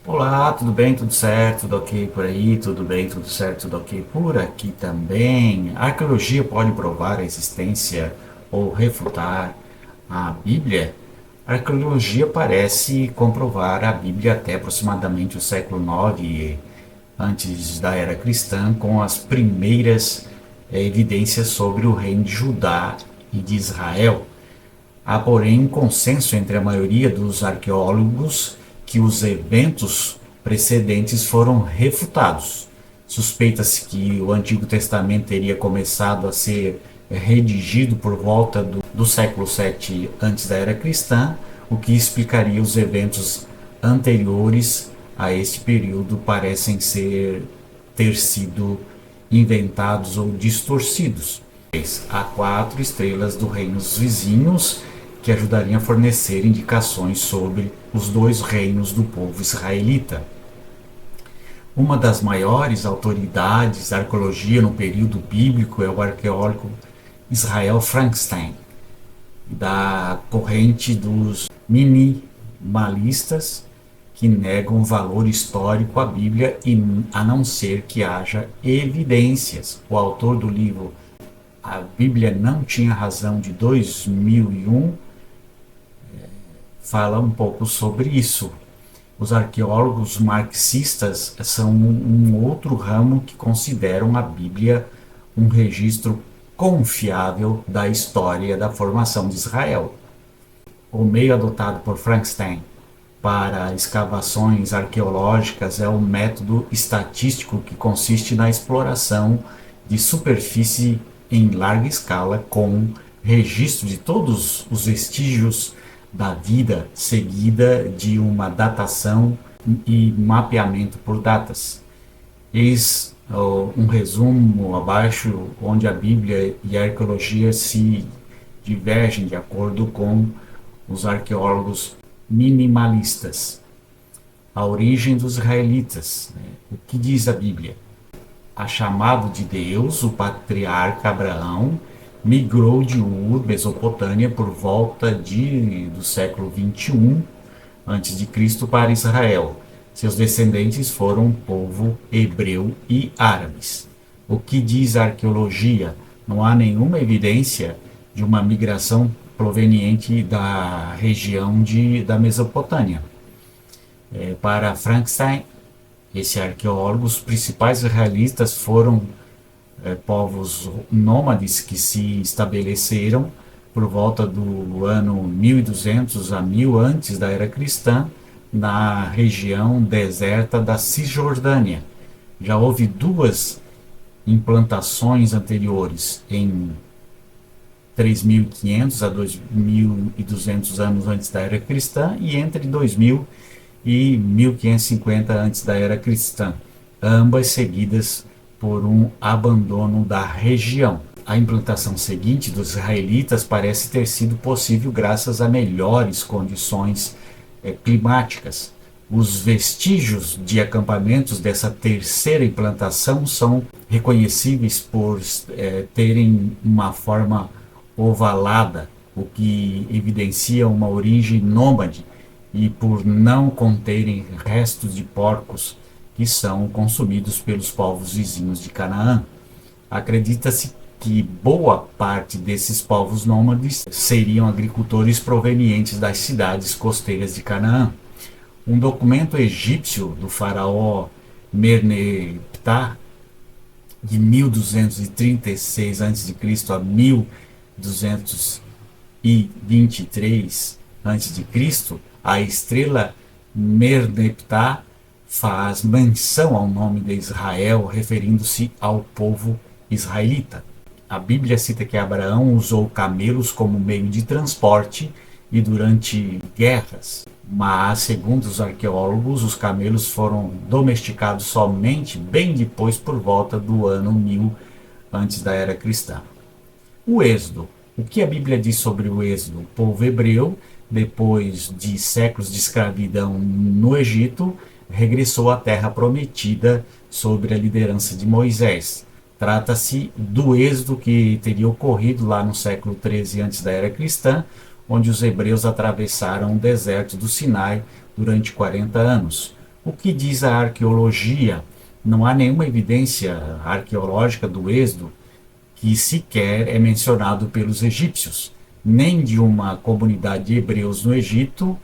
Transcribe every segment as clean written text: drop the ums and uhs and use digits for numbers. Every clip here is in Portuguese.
Olá, tudo bem? Tudo certo? Tudo ok por aí? Tudo bem? Tudo certo? Tudo ok por aqui também? A arqueologia pode provar a existência ou refutar a Bíblia? A arqueologia parece comprovar a Bíblia até aproximadamente o século IX antes da era cristã, com as primeiras evidências sobre o reino de Judá e de Israel. Há, porém, um consenso entre a maioria dos arqueólogos que os eventos precedentes foram refutados. Suspeita-se que o Antigo Testamento teria começado a ser redigido por volta do século VII antes da era cristã, o que explicaria os eventos anteriores a este período parecem ter sido inventados ou distorcidos. Há 4 estrelas do reino dos vizinhos que ajudariam a fornecer indicações sobre os dois reinos do povo israelita. Uma das maiores autoridades da arqueologia no período bíblico é o arqueólogo Israel Frankenstein, da corrente dos minimalistas, que negam valor histórico à Bíblia a não ser que haja evidências. O autor do livro A Bíblia Não Tinha Razão, de 2001, fala um pouco sobre isso. Os arqueólogos marxistas são um outro ramo que consideram a Bíblia um registro confiável da história da formação de Israel. O meio adotado por Frankenstein para escavações arqueológicas é o método estatístico, que consiste na exploração de superfície em larga escala com registro de todos os vestígios da vida, seguida de uma datação e mapeamento por datas. Eis um resumo abaixo, onde a Bíblia e a arqueologia se divergem de acordo com os arqueólogos minimalistas. A origem dos israelitas. O que diz a Bíblia? A chamado de Deus, o patriarca Abraão migrou de Ur, Mesopotâmia, por volta do século 21 a.C. para Israel. Seus descendentes foram o povo hebreu e árabes. O que diz a arqueologia? Não há nenhuma evidência de uma migração proveniente da região da Mesopotâmia. Para Frankenstein, esse arqueólogo, os principais israelitas foram povos nômades que se estabeleceram por volta do ano 1200 a 1000 antes da era cristã, na região deserta da Cisjordânia. Já houve 2 implantações anteriores, em 3.500 a 2.200 anos antes da era cristã e entre 2000 e 1550 antes da era cristã, ambas seguidas por um abandono da região. A implantação seguinte dos israelitas parece ter sido possível graças a melhores condições climáticas. Os vestígios de acampamentos dessa terceira implantação são reconhecíveis por terem uma forma ovalada, o que evidencia uma origem nômade, e por não conterem restos de porcos que são consumidos pelos povos vizinhos de Canaã. Acredita-se que boa parte desses povos nômades seriam agricultores provenientes das cidades costeiras de Canaã. Um documento egípcio do faraó Merneptah, de 1236 a.C. a 1223 a.C., a estrela Merneptah faz menção ao nome de Israel, referindo-se ao povo israelita. A Bíblia cita que Abraão usou camelos como meio de transporte e durante guerras, mas, segundo os arqueólogos, os camelos foram domesticados somente bem depois, por volta do ano 1000 antes da era cristã. O Êxodo. O que a Bíblia diz sobre o Êxodo? O povo hebreu, depois de séculos de escravidão no Egito, regressou à terra prometida sob a liderança de Moisés. Trata-se do êxodo que teria ocorrido lá no século 13 antes da era cristã, onde os hebreus atravessaram o deserto do Sinai durante 40 anos. O que diz a arqueologia? Não há nenhuma evidência arqueológica do êxodo que sequer é mencionado pelos egípcios, nem de uma comunidade de hebreus no Egito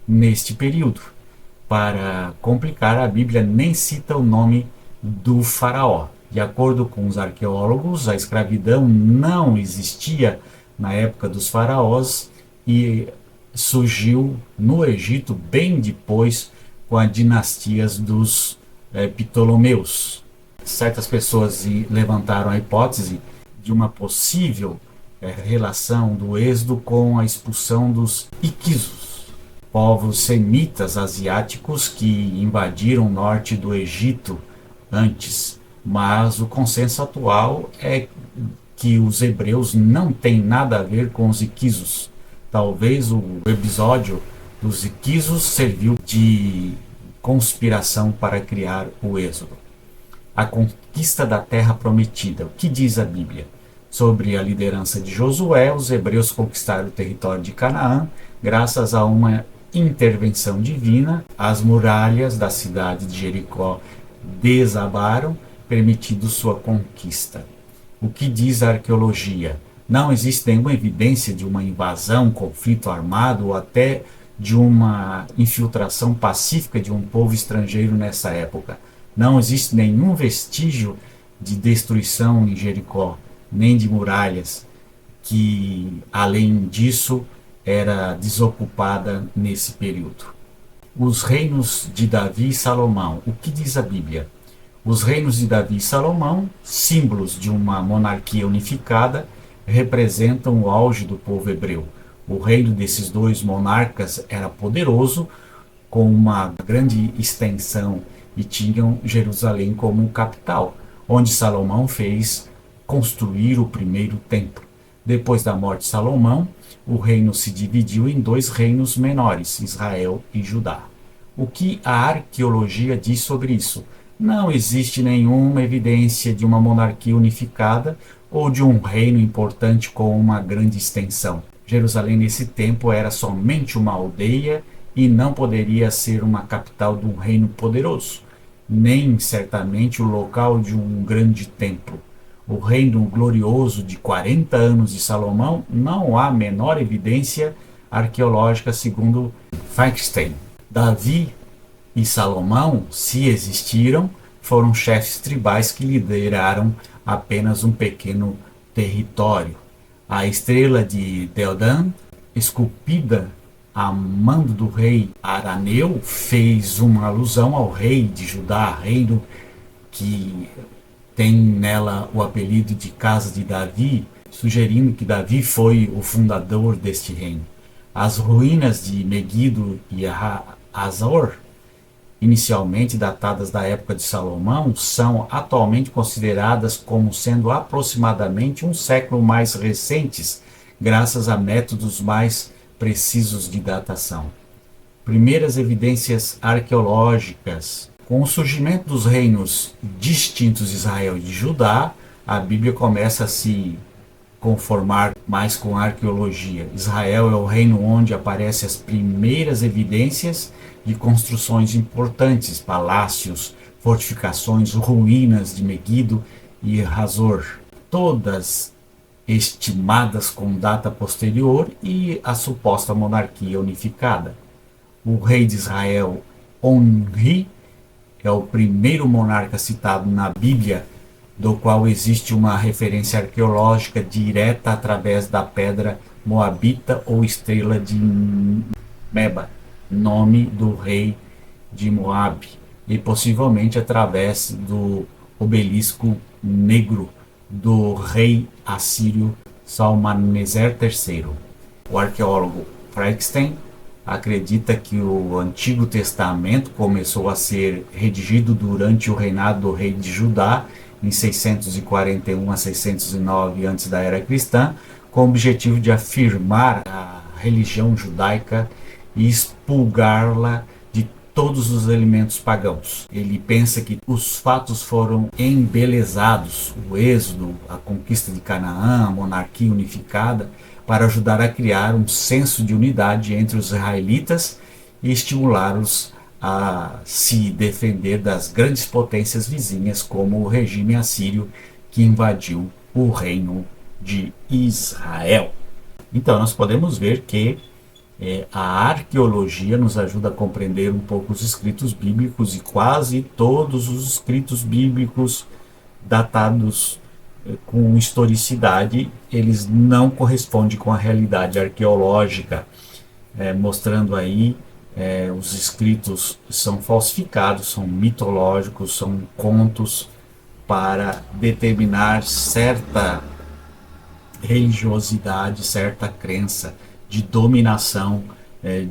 neste período. Para complicar, a Bíblia nem cita o nome do faraó. De acordo com os arqueólogos, a escravidão não existia na época dos faraós e surgiu no Egito bem depois com as dinastias dos Ptolomeus. Certas pessoas levantaram a hipótese de uma possível relação do êxodo com a expulsão dos iquisos, povos semitas asiáticos que invadiram o norte do Egito antes, mas o consenso atual é que os hebreus não têm nada a ver com os iquisos. Talvez o episódio dos iquisos serviu de conspiração para criar o êxodo. A conquista da terra prometida. O que diz a Bíblia? Sobre a liderança de Josué, os hebreus conquistaram o território de Canaã graças a uma intervenção divina. As muralhas da cidade de Jericó desabaram, permitindo sua conquista. O que diz a arqueologia? Não existe nenhuma evidência de uma invasão, conflito armado ou até de uma infiltração pacífica de um povo estrangeiro nessa época. Não existe nenhum vestígio de destruição em Jericó, nem de muralhas, que além disso era desocupada nesse período. Os reinos de Davi e Salomão. O que diz a Bíblia? Os reinos de Davi e Salomão, símbolos de uma monarquia unificada, representam o auge do povo hebreu. O reino desses dois monarcas era poderoso, com uma grande extensão, e tinham Jerusalém como capital, onde Salomão fez construir o primeiro templo. Depois da morte de Salomão, o reino se dividiu em dois reinos menores, Israel e Judá. O que a arqueologia diz sobre isso? Não existe nenhuma evidência de uma monarquia unificada ou de um reino importante com uma grande extensão. Jerusalém nesse tempo era somente uma aldeia e não poderia ser uma capital de um reino poderoso, nem certamente o local de um grande templo. O reino glorioso de 40 anos de Salomão não há a menor evidência arqueológica, segundo Frankenstein. Davi e Salomão, se existiram, foram chefes tribais que lideraram apenas um pequeno território. A estrela de Deodan, esculpida a mando do rei Araneu, fez uma alusão ao rei de Judá, reino que tem nela o apelido de Casa de Davi, sugerindo que Davi foi o fundador deste reino. As ruínas de Megido e Hazor, inicialmente datadas da época de Salomão, são atualmente consideradas como sendo aproximadamente um século mais recentes, graças a métodos mais precisos de datação. Primeiras evidências arqueológicas. Com o surgimento dos reinos distintos de Israel e de Judá, a Bíblia começa a se conformar mais com a arqueologia. Israel é o reino onde aparecem as primeiras evidências de construções importantes, palácios, fortificações, ruínas de Megido e Hazor, todas estimadas com data posterior, e a suposta monarquia unificada. O rei de Israel, Onri, é o primeiro monarca citado na Bíblia, do qual existe uma referência arqueológica direta através da pedra moabita ou estrela de Meba, nome do rei de Moabe, e possivelmente através do obelisco negro do rei assírio Salmaneser III. O arqueólogo Frankenstein acredita que o Antigo Testamento começou a ser redigido durante o reinado do rei de Judá, em 641 a 609 antes da era cristã, com o objetivo de afirmar a religião judaica e expurgá-la de todos os elementos pagãos. Ele pensa que os fatos foram embelezados, o êxodo, a conquista de Canaã, a monarquia unificada, para ajudar a criar um senso de unidade entre os israelitas e estimulá-los a se defender das grandes potências vizinhas, como o regime assírio que invadiu o reino de Israel. Então, nós podemos ver que a arqueologia nos ajuda a compreender um pouco os escritos bíblicos, e quase todos os escritos bíblicos datados com historicidade, eles não correspondem com a realidade arqueológica, mostrando aí os escritos são falsificados, são mitológicos, são contos para determinar certa religiosidade, certa crença de dominação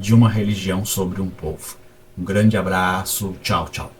de uma religião sobre um povo. Um grande abraço, tchau, tchau.